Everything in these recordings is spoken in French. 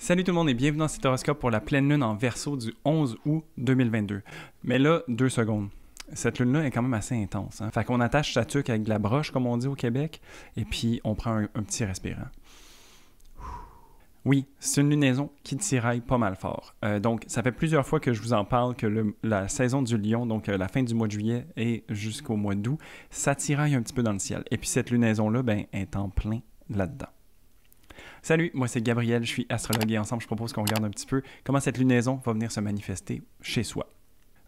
Salut tout le monde et bienvenue dans cet horoscope pour la pleine lune en Verseau du 11 août 2022. Mais là, 2 secondes. Cette lune-là est quand même assez intense. Fait qu'on attache sa tuque avec de la broche, comme on dit au Québec, et puis on prend un petit respirant. Oui, c'est une lunaison qui tiraille pas mal fort. Donc, ça fait plusieurs fois que je vous en parle que la saison du lion, donc la fin du mois de juillet et jusqu'au mois d'août, ça tiraille un petit peu dans le ciel. Et puis cette lunaison-là, est en plein là-dedans. Salut, moi c'est Gabriel, je suis astrologue et ensemble je propose qu'on regarde un petit peu comment cette lunaison va venir se manifester chez soi.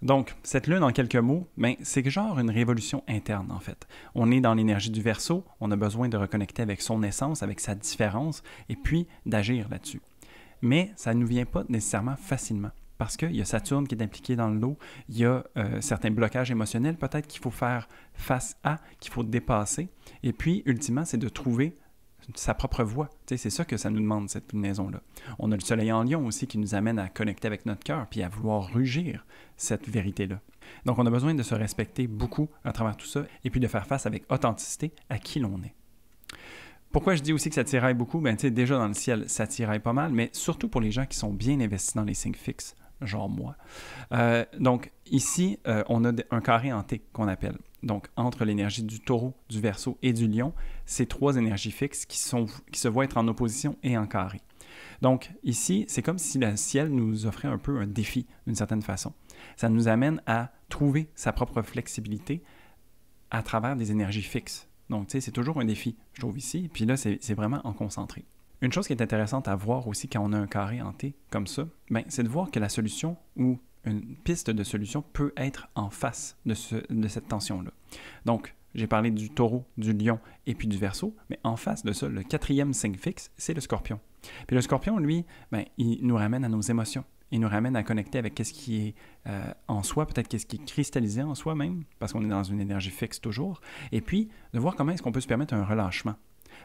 Donc, cette lune, en quelques mots, c'est genre une révolution interne, en fait. On est dans l'énergie du Verseau, on a besoin de reconnecter avec son essence, avec sa différence, et puis d'agir là-dessus. Mais ça ne nous vient pas nécessairement facilement, parce qu'il y a Saturne qui est impliqué dans le lot, il y a certains blocages émotionnels peut-être qu'il faut faire face à, qu'il faut dépasser, et puis, ultimement, c'est de trouver sa propre voix. C'est ça que ça nous demande, cette lunaison-là. On a le soleil en lion aussi qui nous amène à connecter avec notre cœur puis à vouloir rugir cette vérité-là. Donc, on a besoin de se respecter beaucoup à travers tout ça et puis de faire face avec authenticité à qui l'on est. Pourquoi je dis aussi que ça tiraille beaucoup? Déjà dans le ciel, ça tiraille pas mal, mais surtout pour les gens qui sont bien investis dans les signes fixes, genre moi. Donc, ici, on a un carré en T qu'on appelle. Donc, entre l'énergie du taureau, du verseau et du lion, c'est trois énergies fixes qui se voient être en opposition et en carré. Donc, ici, c'est comme si le ciel nous offrait un peu un défi, d'une certaine façon. Ça nous amène à trouver sa propre flexibilité à travers des énergies fixes. Donc, c'est toujours un défi, je trouve ici. Puis là, c'est vraiment en concentré. Une chose qui est intéressante à voir aussi quand on a un carré en T comme ça, c'est de voir que la solution ou une piste de solution peut être en face de cette tension-là. Donc, j'ai parlé du taureau, du lion et puis du verseau, mais en face de ça, le quatrième signe fixe, c'est le scorpion. Puis le scorpion, lui, il nous ramène à nos émotions. Il nous ramène à connecter avec qu'est-ce qui est en soi, peut-être qu'est-ce qui est cristallisé en soi même, parce qu'on est dans une énergie fixe toujours. Et puis, de voir comment est-ce qu'on peut se permettre un relâchement.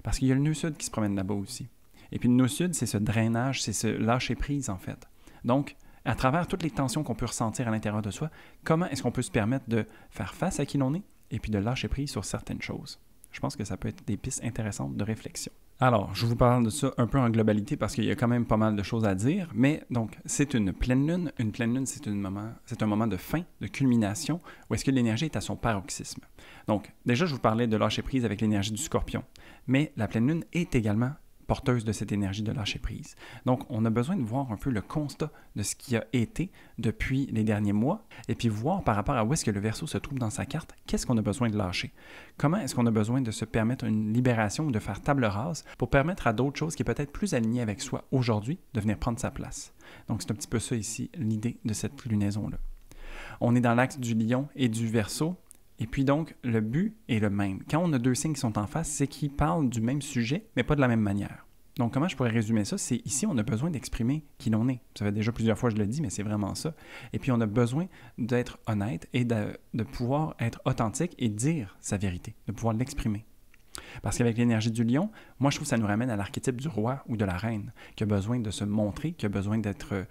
Parce qu'il y a le nœud sud qui se promène là-bas aussi. Et puis le nœud sud, c'est ce drainage, c'est ce lâcher-prise, en fait. Donc, à travers toutes les tensions qu'on peut ressentir à l'intérieur de soi, comment est-ce qu'on peut se permettre de faire face à qui l'on est et puis de lâcher prise sur certaines choses? Je pense que ça peut être des pistes intéressantes de réflexion. Alors, je vous parle de ça un peu en globalité parce qu'il y a quand même pas mal de choses à dire, mais donc, c'est une pleine lune. Une pleine lune, c'est un moment de fin, de culmination, où est-ce que l'énergie est à son paroxysme. Donc, déjà, je vous parlais de lâcher prise avec l'énergie du scorpion, mais la pleine lune est également porteuse de cette énergie de lâcher prise. Donc, on a besoin de voir un peu le constat de ce qui a été depuis les derniers mois et puis voir par rapport à où est-ce que le Verseau se trouve dans sa carte, qu'est-ce qu'on a besoin de lâcher. Comment est-ce qu'on a besoin de se permettre une libération ou de faire table rase pour permettre à d'autres choses qui est peut-être plus alignées avec soi aujourd'hui de venir prendre sa place. Donc, c'est un petit peu ça ici, l'idée de cette lunaison-là. On est dans l'axe du lion et du Verseau. Et puis donc, le but est le même. Quand on a deux signes qui sont en face, c'est qu'ils parlent du même sujet, mais pas de la même manière. Donc, comment je pourrais résumer ça? C'est ici, on a besoin d'exprimer qui l'on est. Ça fait déjà plusieurs fois que je le dis, mais c'est vraiment ça. Et puis, on a besoin d'être honnête et de pouvoir être authentique et dire sa vérité, de pouvoir l'exprimer. Parce qu'avec l'énergie du lion, moi, je trouve que ça nous ramène à l'archétype du roi ou de la reine, qui a besoin de se montrer, qui a besoin d'être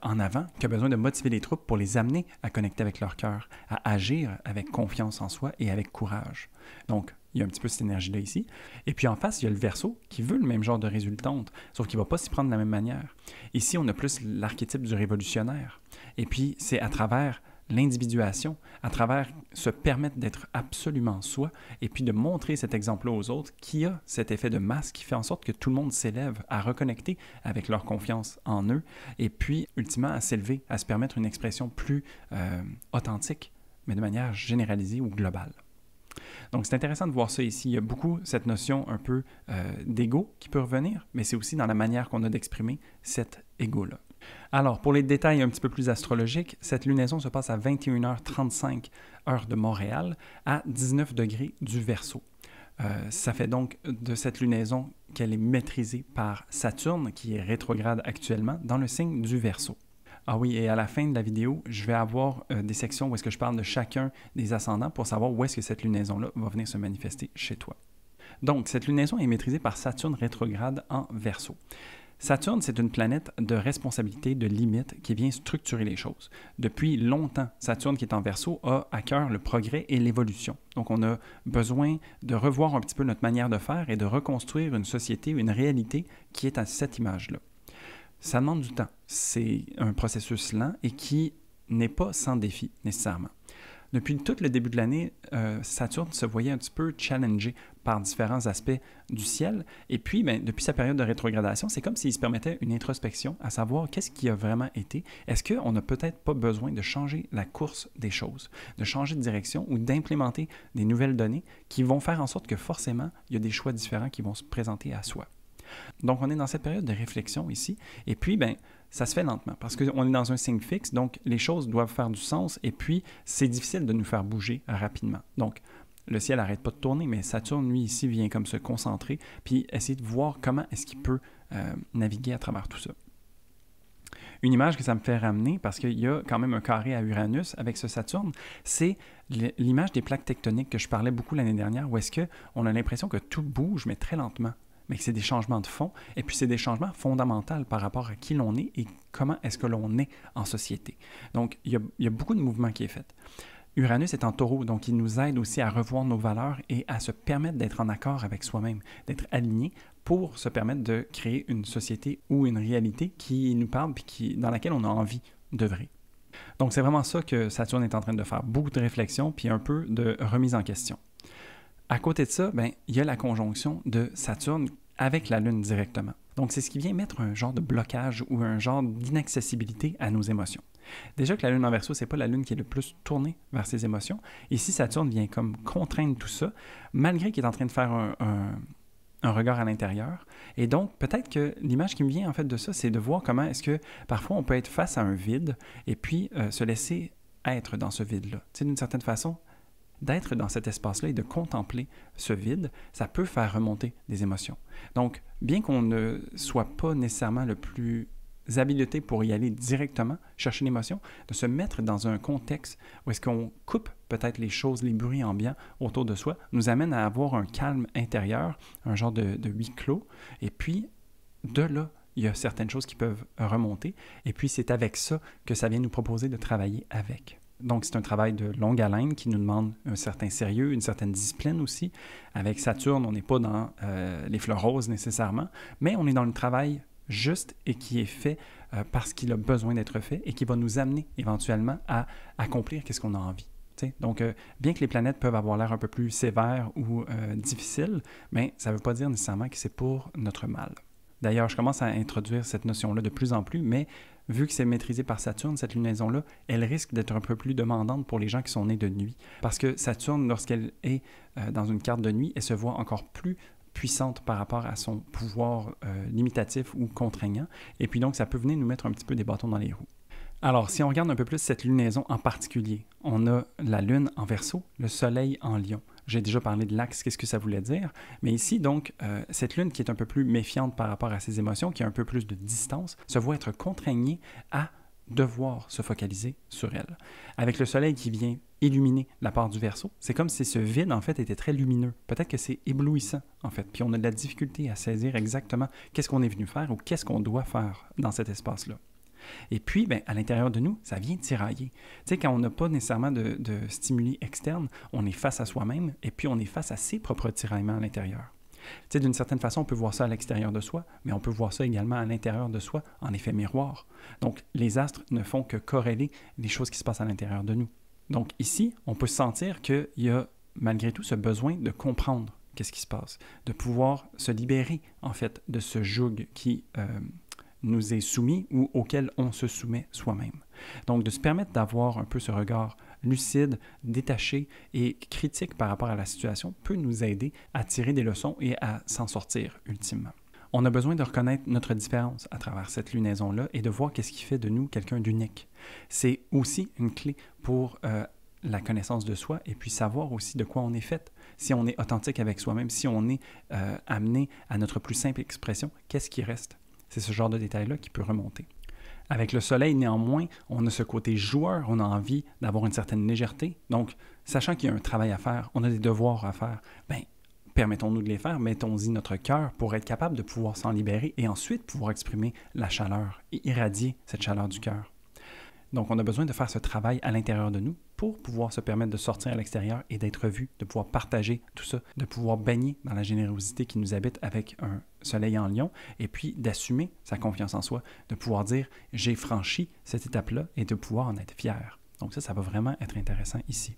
en avant, qui a besoin de motiver les troupes pour les amener à connecter avec leur cœur, à agir avec confiance en soi et avec courage. Donc, il y a un petit peu cette énergie-là ici. Et puis en face, il y a le Verseau qui veut le même genre de résultante, sauf qu'il ne va pas s'y prendre de la même manière. Ici, on a plus l'archétype du révolutionnaire. Et puis, c'est à travers l'individuation, à travers se permettre d'être absolument soi et puis de montrer cet exemple-là aux autres qui a cet effet de masse qui fait en sorte que tout le monde s'élève à reconnecter avec leur confiance en eux et puis ultimement à s'élever, à se permettre une expression plus authentique, mais de manière généralisée ou globale. Donc, c'est intéressant de voir ça ici. Il y a beaucoup cette notion un peu d'ego qui peut revenir, mais c'est aussi dans la manière qu'on a d'exprimer cet ego-là. Alors, pour les détails un petit peu plus astrologiques, cette lunaison se passe à 21h35 heure de Montréal à 19 degrés du Verseau. Ça fait donc de cette lunaison qu'elle est maîtrisée par Saturne, qui est rétrograde actuellement dans le signe du Verseau. Ah oui, et à la fin de la vidéo, je vais avoir des sections où est-ce que je parle de chacun des ascendants pour savoir où est-ce que cette lunaison-là va venir se manifester chez toi. Donc, cette lunaison est maîtrisée par Saturne rétrograde en Verseau. Saturne, c'est une planète de responsabilité, de limite, qui vient structurer les choses. Depuis longtemps, Saturne, qui est en Verseau, a à cœur le progrès et l'évolution. Donc, on a besoin de revoir un petit peu notre manière de faire et de reconstruire une société, une réalité qui est à cette image-là. ça demande du temps. C'est un processus lent et qui n'est pas sans défi nécessairement. Depuis tout le début de l'année, Saturne se voyait un petit peu challengé par différents aspects du ciel. Et puis, depuis sa période de rétrogradation, c'est comme s'il se permettait une introspection, à savoir qu'est-ce qui a vraiment été. Est-ce qu'on n'a peut-être pas besoin de changer la course des choses, de changer de direction ou d'implémenter des nouvelles données qui vont faire en sorte que forcément, il y a des choix différents qui vont se présenter à soi. Donc, on est dans cette période de réflexion ici. Et puis, ça se fait lentement parce qu'on est dans un signe fixe, donc les choses doivent faire du sens et puis c'est difficile de nous faire bouger rapidement. Donc, le ciel n'arrête pas de tourner, mais Saturne, lui, ici, vient comme se concentrer puis essayer de voir comment est-ce qu'il peut naviguer à travers tout ça. Une image que ça me fait ramener, parce qu'il y a quand même un carré à Uranus avec ce Saturne, c'est l'image des plaques tectoniques que je parlais beaucoup l'année dernière, où est-ce qu'on a l'impression que tout bouge, mais très lentement. Mais que c'est des changements de fond, et puis c'est des changements fondamentaux par rapport à qui l'on est et comment est-ce que l'on est en société. Donc, il y a beaucoup de mouvements qui est fait. Uranus est en taureau, donc il nous aide aussi à revoir nos valeurs et à se permettre d'être en accord avec soi-même, d'être aligné pour se permettre de créer une société ou une réalité qui nous parle puis dans laquelle on a envie d'œuvrer. Donc, c'est vraiment ça que Saturne est en train de faire, beaucoup de réflexion puis un peu de remise en question. À côté de ça, il y a la conjonction de Saturne avec la Lune directement. Donc, c'est ce qui vient mettre un genre de blocage ou un genre d'inaccessibilité à nos émotions. Déjà que la Lune en Verseau, c'est pas la Lune qui est le plus tournée vers ses émotions. Ici, Saturne vient comme contraindre tout ça, malgré qu'il est en train de faire un regard à l'intérieur. Et donc, peut-être que l'image qui me vient en fait de ça, c'est de voir comment est-ce que parfois on peut être face à un vide et puis se laisser être dans ce vide-là. Tu sais, d'une certaine façon, d'être dans cet espace-là et de contempler ce vide, ça peut faire remonter des émotions. Donc, bien qu'on ne soit pas nécessairement le plus habilité pour y aller directement, chercher l'émotion, de se mettre dans un contexte où est-ce qu'on coupe peut-être les choses, les bruits ambiants autour de soi, nous amène à avoir un calme intérieur, un genre de huis clos, et puis de là, il y a certaines choses qui peuvent remonter, et puis c'est avec ça que ça vient nous proposer de travailler avec. Donc, c'est un travail de longue haleine qui nous demande un certain sérieux, une certaine discipline aussi. Avec Saturne, on n'est pas dans les fleurs roses nécessairement, mais on est dans le travail juste et qui est fait parce qu'il a besoin d'être fait et qui va nous amener éventuellement à accomplir ce qu'on a envie. T'sais? Donc, bien que les planètes peuvent avoir l'air un peu plus sévères ou difficiles, mais ça ne veut pas dire nécessairement que c'est pour notre mal. D'ailleurs, je commence à introduire cette notion-là de plus en plus, mais vu que c'est maîtrisé par Saturne, cette lunaison-là, elle risque d'être un peu plus demandante pour les gens qui sont nés de nuit. Parce que Saturne, lorsqu'elle est dans une carte de nuit, elle se voit encore plus puissante par rapport à son pouvoir limitatif ou contraignant. Et puis donc, ça peut venir nous mettre un petit peu des bâtons dans les roues. Alors, si on regarde un peu plus cette lunaison en particulier, on a la Lune en Verseau, le Soleil en Lion. J'ai déjà parlé de l'axe, qu'est-ce que ça voulait dire. Mais ici, donc, cette Lune qui est un peu plus méfiante par rapport à ses émotions, qui a un peu plus de distance, se voit être contraignée à devoir se focaliser sur elle. Avec le Soleil qui vient illuminer la part du Verseau, c'est comme si ce vide, en fait, était très lumineux. Peut-être que c'est éblouissant, en fait. Puis on a de la difficulté à saisir exactement qu'est-ce qu'on est venu faire ou qu'est-ce qu'on doit faire dans cet espace-là. Et puis, à l'intérieur de nous, ça vient tirailler. Tu sais, quand on n'a pas nécessairement de stimuli externes, on est face à soi-même et puis on est face à ses propres tiraillements à l'intérieur. Tu sais, d'une certaine façon, on peut voir ça à l'extérieur de soi, mais on peut voir ça également à l'intérieur de soi, en effet miroir. Donc, les astres ne font que corréler les choses qui se passent à l'intérieur de nous. Donc, ici, on peut sentir qu'il y a malgré tout ce besoin de comprendre qu'est-ce qui se passe, de pouvoir se libérer, en fait, de ce joug qui nous est soumis ou auquel on se soumet soi-même. Donc, de se permettre d'avoir un peu ce regard lucide, détaché et critique par rapport à la situation peut nous aider à tirer des leçons et à s'en sortir ultimement. On a besoin de reconnaître notre différence à travers cette lunaison-là et de voir qu'est-ce qui fait de nous quelqu'un d'unique. C'est aussi une clé pour la connaissance de soi et puis savoir aussi de quoi on est fait. Si on est authentique avec soi-même, si on est amené à notre plus simple expression, qu'est-ce qui reste? C'est ce genre de détail-là qui peut remonter. Avec le Soleil, néanmoins, on a ce côté joueur, on a envie d'avoir une certaine légèreté. Donc, sachant qu'il y a un travail à faire, on a des devoirs à faire, permettons-nous de les faire, mettons-y notre cœur pour être capable de pouvoir s'en libérer et ensuite pouvoir exprimer la chaleur et irradier cette chaleur du cœur. Donc, on a besoin de faire ce travail à l'intérieur de nous pour pouvoir se permettre de sortir à l'extérieur et d'être vu, de pouvoir partager tout ça, de pouvoir baigner dans la générosité qui nous habite avec un soleil en lion et puis d'assumer sa confiance en soi, de pouvoir dire « j'ai franchi cette étape-là » et de pouvoir en être fier. Donc ça va vraiment être intéressant ici.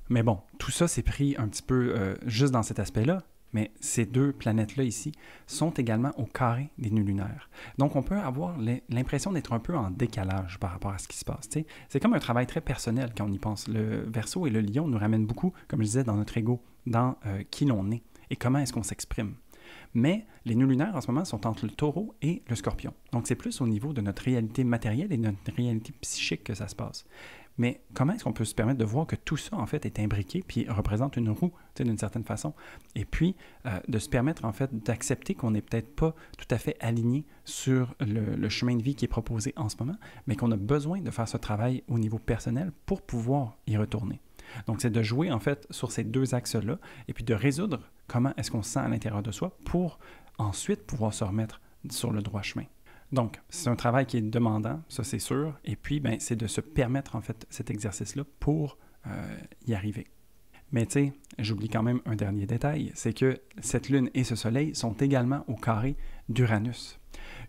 Mais bon, tout ça c'est pris un petit peu juste dans cet aspect-là, mais ces deux planètes-là ici sont également au carré des nœuds lunaires. Donc, on peut avoir l'impression d'être un peu en décalage par rapport à ce qui se passe. T'sais. C'est comme un travail très personnel quand on y pense. Le Verseau et le Lion nous ramènent beaucoup, comme je disais, dans notre ego, dans qui l'on est et comment est-ce qu'on s'exprime. Mais les nœuds lunaires, en ce moment, sont entre le Taureau et le Scorpion. Donc, c'est plus au niveau de notre réalité matérielle et de notre réalité psychique que ça se passe. Mais comment est-ce qu'on peut se permettre de voir que tout ça, en fait, est imbriqué puis représente une roue, d'une certaine façon, et puis de se permettre, en fait, d'accepter qu'on n'est peut-être pas tout à fait aligné sur le chemin de vie qui est proposé en ce moment, mais qu'on a besoin de faire ce travail au niveau personnel pour pouvoir y retourner. Donc, c'est de jouer, en fait, sur ces deux axes-là, et puis de résoudre comment est-ce qu'on se sent à l'intérieur de soi pour ensuite pouvoir se remettre sur le droit chemin. Donc, c'est un travail qui est demandant, ça c'est sûr, et puis ben, c'est de se permettre en fait cet exercice-là pour y arriver. Mais tu sais, j'oublie quand même un dernier détail, c'est que cette lune et ce soleil sont également au carré d'Uranus.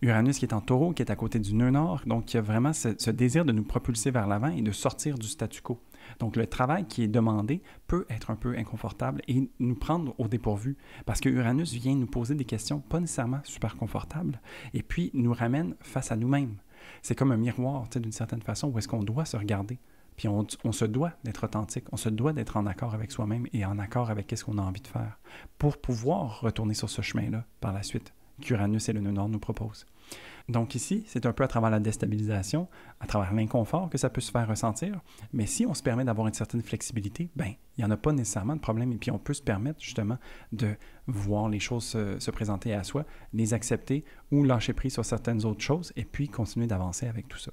Uranus qui est en Taureau, qui est à côté du nœud nord, donc qui a vraiment ce désir de nous propulser vers l'avant et de sortir du statu quo. Donc le travail qui est demandé peut être un peu inconfortable et nous prendre au dépourvu parce que Uranus vient nous poser des questions pas nécessairement super confortables et puis nous ramène face à nous-mêmes. C'est comme un miroir, d'une certaine façon, où est-ce qu'on doit se regarder. Puis on se doit d'être authentique, on se doit d'être en accord avec soi-même et en accord avec ce qu'on a envie de faire pour pouvoir retourner sur ce chemin-là par la suite qu'Uranus et le nœud nord nous proposent. Donc ici, c'est un peu à travers la déstabilisation, à travers l'inconfort que ça peut se faire ressentir, mais si on se permet d'avoir une certaine flexibilité, ben il n'y en a pas nécessairement de problème et puis on peut se permettre justement de voir les choses se présenter à soi, les accepter ou lâcher prise sur certaines autres choses et puis continuer d'avancer avec tout ça.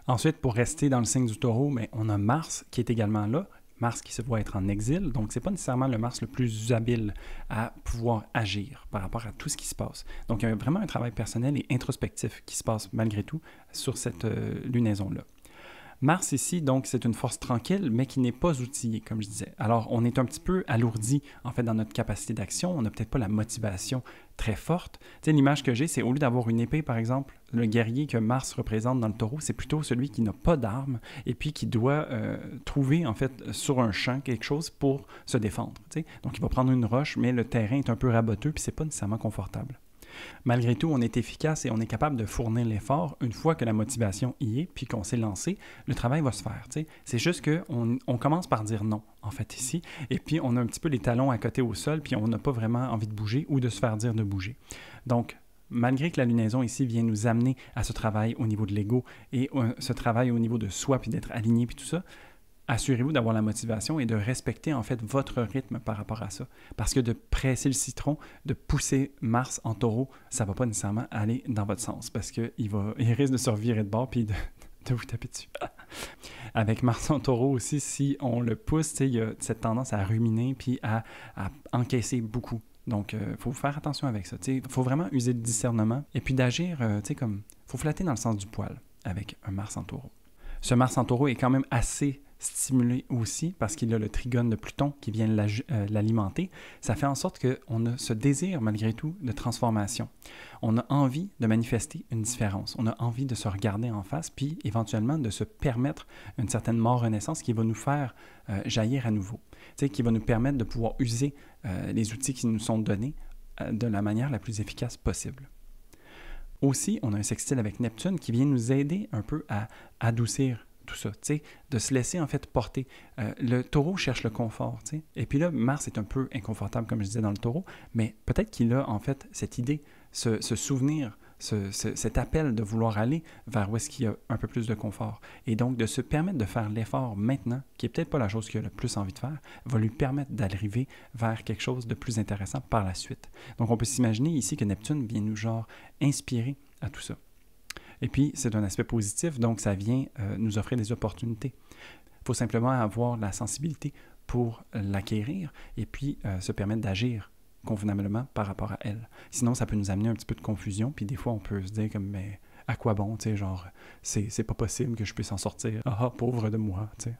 Ensuite, pour rester dans le signe du Taureau, mais on a Mars qui est également là, Mars qui se voit être en exil, donc ce n'est pas nécessairement le Mars le plus habile à pouvoir agir par rapport à tout ce qui se passe. Donc il y a vraiment un travail personnel et introspectif qui se passe malgré tout sur cette lunaison-là. Mars ici, donc, c'est une force tranquille, mais qui n'est pas outillée, comme je disais. Alors, on est un petit peu alourdi, en fait, dans notre capacité d'action. On n'a peut-être pas la motivation très forte. Tu sais, l'image que j'ai, c'est au lieu d'avoir une épée, par exemple, le guerrier que Mars représente dans le Taureau, c'est plutôt celui qui n'a pas d'armes et puis qui doit trouver, en fait, sur un champ quelque chose pour se défendre. Tu sais. Donc, il va prendre une roche, mais le terrain est un peu raboteux puis c'est pas nécessairement confortable. Malgré tout, on est efficace et on est capable de fournir l'effort une fois que la motivation y est, puis qu'on s'est lancé, le travail va se faire. T'sais. C'est juste qu'on commence par dire non, en fait, ici, et puis on a un petit peu les talons à côté au sol, puis on n'a pas vraiment envie de bouger ou de se faire dire de bouger. Donc, malgré que la lunaison ici vient nous amener à ce travail au niveau de l'ego et ce travail au niveau de soi, puis d'être aligné, puis tout ça, assurez-vous d'avoir la motivation et de respecter en fait votre rythme par rapport à ça. Parce que de presser le citron, de pousser Mars en Taureau, ça ne va pas nécessairement aller dans votre sens parce qu'il risque de se revirer de bord puis de vous taper dessus. Avec Mars en Taureau aussi, si on le pousse, il y a cette tendance à ruminer puis à encaisser beaucoup. Donc, il faut faire attention avec ça. Il faut vraiment user de discernement et puis d'agir, comme, il faut flatter dans le sens du poil avec un Mars en Taureau. Ce Mars en Taureau est quand même assez stimulé aussi parce qu'il a le trigone de Pluton qui vient l'alimenter. Ça fait en sorte qu'on a ce désir malgré tout de transformation. On a envie de manifester une différence. On a envie de se regarder en face puis éventuellement de se permettre une certaine mort-renaissance qui va nous faire jaillir à nouveau. Qui va nous permettre de pouvoir user les outils qui nous sont donnés de la manière la plus efficace possible. Aussi, on a un sextile avec Neptune qui vient nous aider un peu à adoucir tout ça, de se laisser en fait porter. Le Taureau cherche le confort, et puis là, Mars est un peu inconfortable, comme je disais dans le Taureau, mais peut-être qu'il a en fait cette idée, ce souvenir, cet appel de vouloir aller vers où est-ce qu'il y a un peu plus de confort. Et donc, de se permettre de faire l'effort maintenant, qui n'est peut-être pas la chose qu'il a le plus envie de faire, va lui permettre d'arriver vers quelque chose de plus intéressant par la suite. Donc, on peut s'imaginer ici que Neptune vient nous inspirer à tout ça. Et puis, c'est un aspect positif, donc ça vient nous offrir des opportunités. Il faut simplement avoir la sensibilité pour l'acquérir et puis se permettre d'agir convenablement par rapport à elle. Sinon, ça peut nous amener un petit peu de confusion, puis des fois, on peut se dire comme, mais à quoi bon, tu sais, genre, c'est pas possible que je puisse en sortir. Ah, pauvre de moi, tu sais.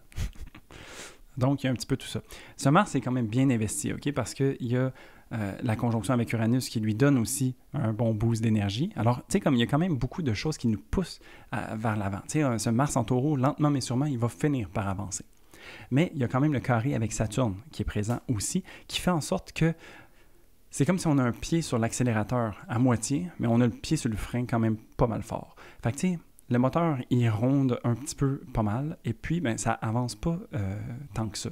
Donc, il y a un petit peu tout ça. Ce Mars est quand même bien investi, OK? Parce qu'il y a la conjonction avec Uranus qui lui donne aussi un bon boost d'énergie. Alors, tu sais, comme il y a quand même beaucoup de choses qui nous poussent vers l'avant. Tu sais, ce Mars en taureau, lentement mais sûrement, il va finir par avancer. Mais il y a quand même le carré avec Saturne qui est présent aussi, qui fait en sorte que c'est comme si on a un pied sur l'accélérateur à moitié, mais on a le pied sur le frein quand même pas mal fort. Fait que, tu sais, le moteur, il ronde un petit peu pas mal, et puis, ben, ça avance pas tant que ça.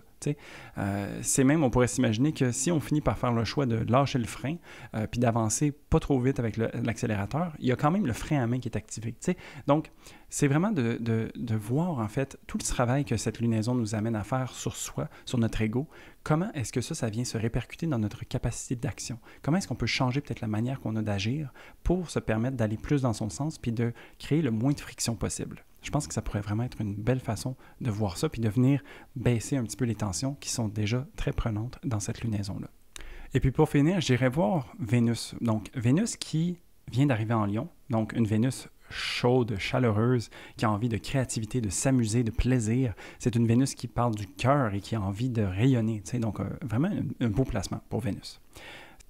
C'est même, on pourrait s'imaginer que si on finit par faire le choix de lâcher le frein, puis d'avancer pas trop vite avec l'accélérateur, il y a quand même le frein à main qui est activé. T'sais. Donc, c'est vraiment de voir, en fait, tout le travail que cette lunaison nous amène à faire sur soi, sur notre ego. Comment est-ce que ça vient se répercuter dans notre capacité d'action? Comment est-ce qu'on peut changer peut-être la manière qu'on a d'agir pour se permettre d'aller plus dans son sens puis de créer le moins de friction possible? Je pense que ça pourrait vraiment être une belle façon de voir ça puis de venir baisser un petit peu les tensions qui sont déjà très prenantes dans cette lunaison-là. Et puis pour finir, j'irai voir Vénus. Donc Vénus qui vient d'arriver en Lion, donc une Vénus chaude, chaleureuse, qui a envie de créativité, de s'amuser, de plaisir. C'est une Vénus qui parle du cœur et qui a envie de rayonner. Donc vraiment un beau placement pour Vénus.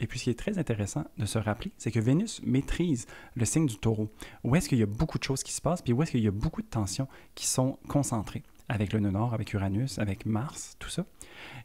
Et puis, ce qui est très intéressant de se rappeler, c'est que Vénus maîtrise le signe du Taureau, où est-ce qu'il y a beaucoup de choses qui se passent, puis où est-ce qu'il y a beaucoup de tensions qui sont concentrées, avec le nœud nord, avec Uranus, avec Mars, tout ça.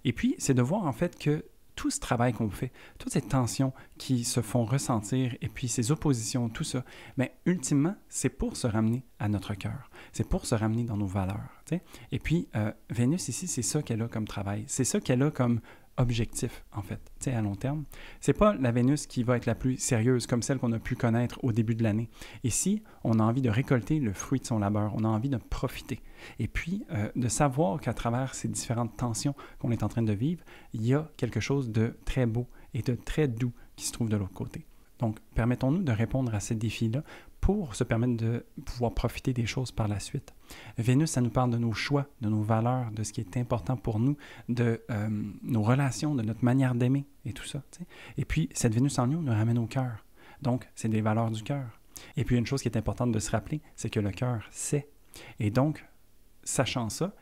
Et puis, c'est de voir en fait que tout ce travail qu'on fait, toutes ces tensions qui se font ressentir, et puis ces oppositions, tout ça, mais ultimement, c'est pour se ramener à notre cœur. C'est pour se ramener dans nos valeurs. T'sais? Et puis, Vénus ici, c'est ça qu'elle a comme travail. C'est ça qu'elle a comme objectif, en fait, à long terme. C'est pas la Vénus qui va être la plus sérieuse, comme celle qu'on a pu connaître au début de l'année. Ici, on a envie de récolter le fruit de son labeur, on a envie de profiter. Et puis, de savoir qu'à travers ces différentes tensions qu'on est en train de vivre, il y a quelque chose de très beau et de très doux qui se trouve de l'autre côté. Donc, permettons-nous de répondre à ces défis-là pour se permettre de pouvoir profiter des choses par la suite. Vénus, ça nous parle de nos choix, de nos valeurs, de ce qui est important pour nous, de nos relations, de notre manière d'aimer et tout ça. T'sais. Et puis, cette Vénus en Lion nous ramène au cœur. Donc, c'est des valeurs du cœur. Et puis, une chose qui est importante de se rappeler, c'est que le cœur sait. Et donc, sachant ça,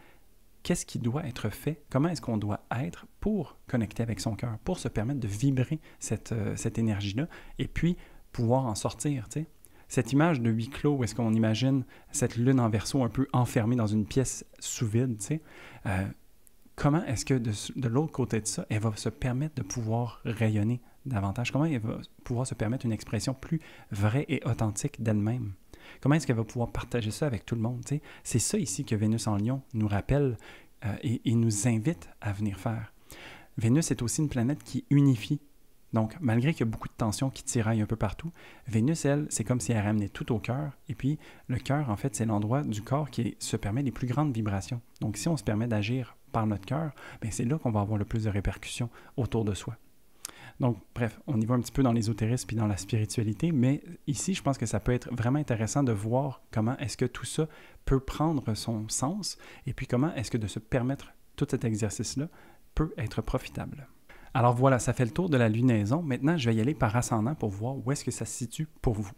qu'est-ce qui doit être fait? Comment est-ce qu'on doit être pour connecter avec son cœur, pour se permettre de vibrer cette énergie-là et puis pouvoir en sortir, tu sais? Cette image de huis clos où est-ce qu'on imagine cette lune en Verseau un peu enfermée dans une pièce sous vide, tu sais, comment est-ce que de l'autre côté de ça, elle va se permettre de pouvoir rayonner davantage? Comment elle va pouvoir se permettre une expression plus vraie et authentique d'elle-même? Comment est-ce qu'elle va pouvoir partager ça avec tout le monde? Tu sais? C'est ça ici que Vénus en Lion nous rappelle et nous invite à venir faire. Vénus est aussi une planète qui unifie. Donc, malgré qu'il y a beaucoup de tensions qui tiraillent un peu partout, Vénus, elle, c'est comme si elle ramenait tout au cœur. Et puis, le cœur, en fait, c'est l'endroit du corps qui se permet les plus grandes vibrations. Donc, si on se permet d'agir par notre cœur, bien, c'est là qu'on va avoir le plus de répercussions autour de soi. Donc, bref, on y va un petit peu dans l'ésotérisme puis dans la spiritualité, mais ici, je pense que ça peut être vraiment intéressant de voir comment est-ce que tout ça peut prendre son sens et puis comment est-ce que de se permettre tout cet exercice-là peut être profitable. Alors voilà, ça fait le tour de la lunaison. Maintenant, je vais y aller par ascendant pour voir où est-ce que ça se situe pour vous.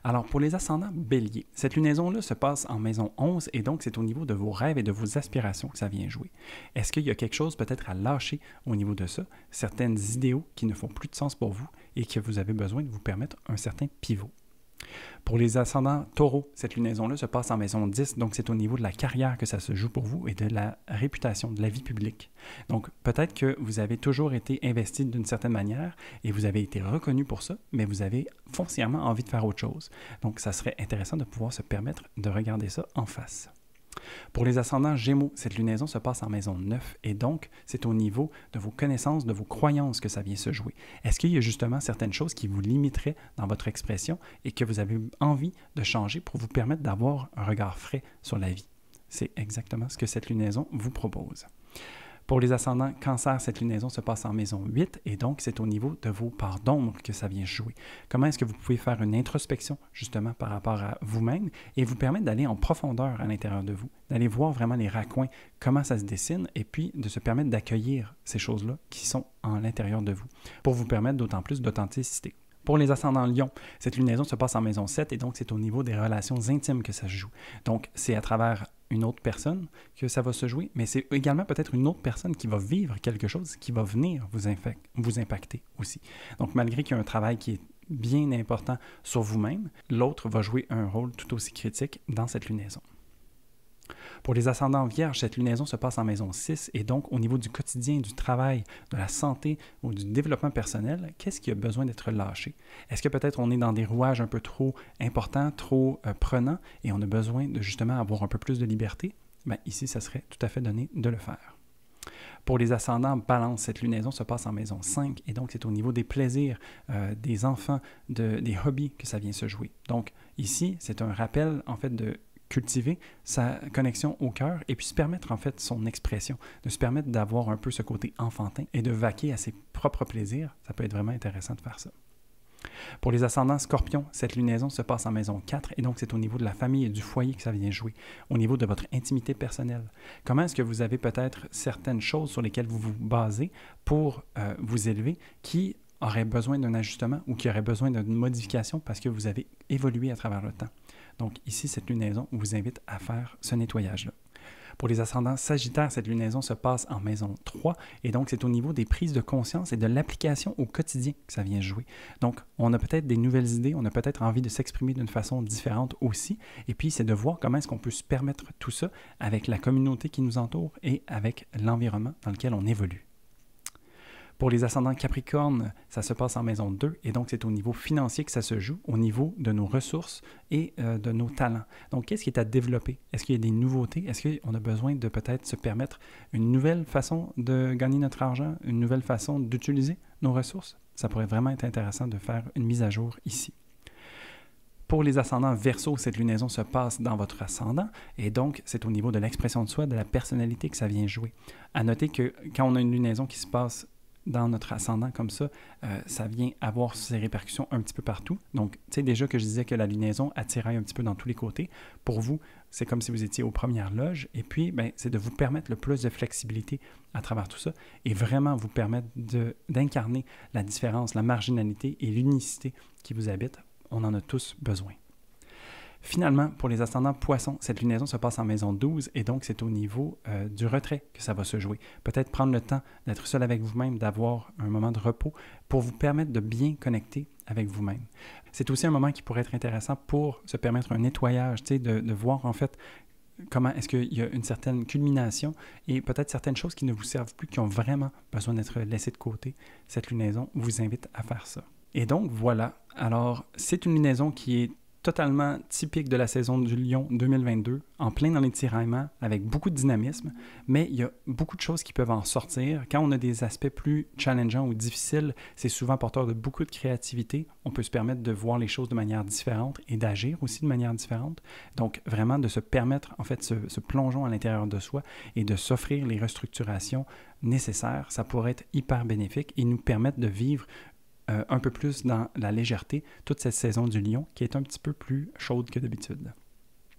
Alors, pour les ascendants béliers, cette lunaison-là se passe en maison 11 et donc c'est au niveau de vos rêves et de vos aspirations que ça vient jouer. Est-ce qu'il y a quelque chose peut-être à lâcher au niveau de ça, certaines idéaux qui ne font plus de sens pour vous et que vous avez besoin de vous permettre un certain pivot? Pour les ascendants taureaux, cette lunaison-là se passe en maison 10, donc c'est au niveau de la carrière que ça se joue pour vous et de la réputation, de la vie publique. Donc peut-être que vous avez toujours été investi d'une certaine manière et vous avez été reconnu pour ça, mais vous avez foncièrement envie de faire autre chose. Donc ça serait intéressant de pouvoir se permettre de regarder ça en face. Pour les ascendants Gémeaux, cette lunaison se passe en maison 9 et donc c'est au niveau de vos connaissances, de vos croyances que ça vient se jouer. Est-ce qu'il y a justement certaines choses qui vous limiteraient dans votre expression et que vous avez envie de changer pour vous permettre d'avoir un regard frais sur la vie? C'est exactement ce que cette lunaison vous propose. Pour les ascendants Cancer, cette lunaison se passe en maison 8 et donc c'est au niveau de vos parts d'ombre que ça vient jouer. Comment est-ce que vous pouvez faire une introspection justement par rapport à vous-même et vous permettre d'aller en profondeur à l'intérieur de vous, d'aller voir vraiment les raccoins, comment ça se dessine et puis de se permettre d'accueillir ces choses-là qui sont en l'intérieur de vous pour vous permettre d'autant plus d'authenticité. Pour les ascendants Lion, cette lunaison se passe en maison 7 et donc c'est au niveau des relations intimes que ça se joue. Donc c'est à travers une autre personne que ça va se jouer, mais c'est également peut-être une autre personne qui va vivre quelque chose qui va venir vous impacter aussi. Donc malgré qu'il y a un travail qui est bien important sur vous-même, l'autre va jouer un rôle tout aussi critique dans cette lunaison. Pour les ascendants vierges, cette lunaison se passe en maison 6 et donc au niveau du quotidien, du travail, de la santé ou du développement personnel, qu'est-ce qui a besoin d'être lâché? Est-ce que peut-être on est dans des rouages un peu trop importants, trop prenants et on a besoin de justement avoir un peu plus de liberté? Bien, ici, ça serait tout à fait donné de le faire. Pour les ascendants balance, cette lunaison se passe en maison 5 et donc c'est au niveau des plaisirs, des enfants, des hobbies que ça vient se jouer. Donc ici, c'est un rappel en fait de cultiver sa connexion au cœur et puis se permettre en fait son expression, de se permettre d'avoir un peu ce côté enfantin et de vaquer à ses propres plaisirs. Ça peut être vraiment intéressant de faire ça. Pour les ascendants scorpions, cette lunaison se passe en maison 4 et donc c'est au niveau de la famille et du foyer que ça vient jouer, au niveau de votre intimité personnelle. Comment est-ce que vous avez peut-être certaines choses sur lesquelles vous vous basez pour vous élever qui auraient besoin d'un ajustement ou qui auraient besoin d'une modification parce que vous avez évolué à travers le temps. Donc ici, cette lunaison vous invite à faire ce nettoyage-là. Pour les ascendants sagittaires, cette lunaison se passe en maison 3 et donc c'est au niveau des prises de conscience et de l'application au quotidien que ça vient jouer. Donc on a peut-être des nouvelles idées, on a peut-être envie de s'exprimer d'une façon différente aussi et puis c'est de voir comment est-ce qu'on peut se permettre tout ça avec la communauté qui nous entoure et avec l'environnement dans lequel on évolue. Pour les ascendants Capricorne, ça se passe en maison 2 et donc c'est au niveau financier que ça se joue, au niveau de nos ressources et de nos talents. Donc, qu'est-ce qui est à développer? Est-ce qu'il y a des nouveautés? Est-ce qu'on a besoin de peut-être se permettre une nouvelle façon de gagner notre argent, une nouvelle façon d'utiliser nos ressources? Ça pourrait vraiment être intéressant de faire une mise à jour ici. Pour les ascendants Verseau, cette lunaison se passe dans votre ascendant et donc c'est au niveau de l'expression de soi, de la personnalité que ça vient jouer. À noter que quand on a une lunaison qui se passe dans notre ascendant comme ça, ça vient avoir ses répercussions un petit peu partout. Donc, tu sais déjà que je disais que la lunaison attiraille un petit peu dans tous les côtés. Pour vous, c'est comme si vous étiez aux premières loges. Et puis, ben, c'est de vous permettre le plus de flexibilité à travers tout ça et vraiment vous permettre d'incarner la différence, la marginalité et l'unicité qui vous habite. On en a tous besoin. Finalement, pour les ascendants poissons, cette lunaison se passe en maison 12 et donc c'est au niveau du retrait que ça va se jouer. Peut-être prendre le temps d'être seul avec vous-même, d'avoir un moment de repos pour vous permettre de bien connecter avec vous-même. C'est aussi un moment qui pourrait être intéressant pour se permettre un nettoyage, tu sais, de voir en fait comment est-ce qu'il y a une certaine culmination et peut-être certaines choses qui ne vous servent plus, qui ont vraiment besoin d'être laissées de côté. Cette lunaison vous invite à faire ça. Et donc voilà, alors c'est une lunaison qui est totalement typique de la saison du Lion 2022, en plein dans les tiraillements, avec beaucoup de dynamisme, mais il y a beaucoup de choses qui peuvent en sortir. Quand on a des aspects plus challengeants ou difficiles, c'est souvent porteur de beaucoup de créativité. On peut se permettre de voir les choses de manière différente et d'agir aussi de manière différente. Donc, vraiment de se permettre, en fait, ce plongeon à l'intérieur de soi et de s'offrir les restructurations nécessaires, ça pourrait être hyper bénéfique et nous permettre de vivre un peu plus dans la légèreté, toute cette saison du Lion qui est un petit peu plus chaude que d'habitude.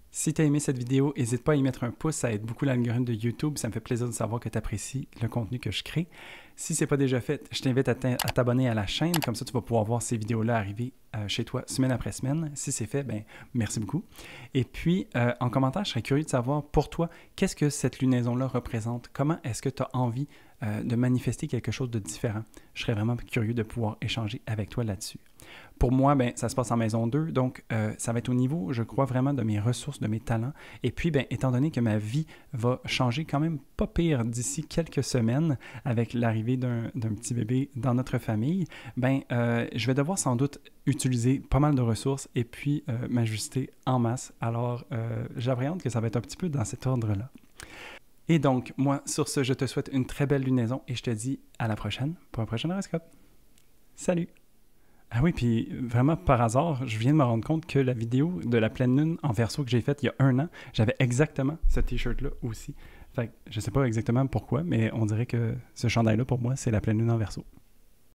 Si tu as aimé cette vidéo, n'hésite pas à y mettre un pouce, ça aide beaucoup l'algorithme de YouTube, ça me fait plaisir de savoir que tu apprécies le contenu que je crée. Si ce n'est pas déjà fait, je t'invite à t'abonner à la chaîne, comme ça tu vas pouvoir voir ces vidéos-là arriver chez toi semaine après semaine. Si c'est fait, ben merci beaucoup. Et puis, en commentaire, je serais curieux de savoir pour toi, qu'est-ce que cette lunaison-là représente? Comment est-ce que tu as envie de manifester quelque chose de différent? Je serais vraiment curieux de pouvoir échanger avec toi là-dessus. Pour moi, ben, ça se passe en maison 2, donc ça va être au niveau, je crois, vraiment de mes ressources, de mes talents. Et puis, ben, étant donné que ma vie va changer quand même pas pire d'ici quelques semaines avec l'arrivée d'un petit bébé dans notre famille, ben, je vais devoir sans doute utiliser pas mal de ressources et puis m'ajuster en masse. Alors, j'appréhende que ça va être un petit peu dans cet ordre-là. Et donc, moi, sur ce, je te souhaite une très belle lunaison et je te dis à la prochaine pour un prochain horoscope. Salut! Ah oui, puis vraiment par hasard, je viens de me rendre compte que la vidéo de la pleine lune en Verseau que j'ai faite il y a 1 an, j'avais exactement ce t-shirt-là aussi. Fait que je sais pas exactement pourquoi, mais on dirait que ce chandail-là, pour moi, c'est la pleine lune en Verseau.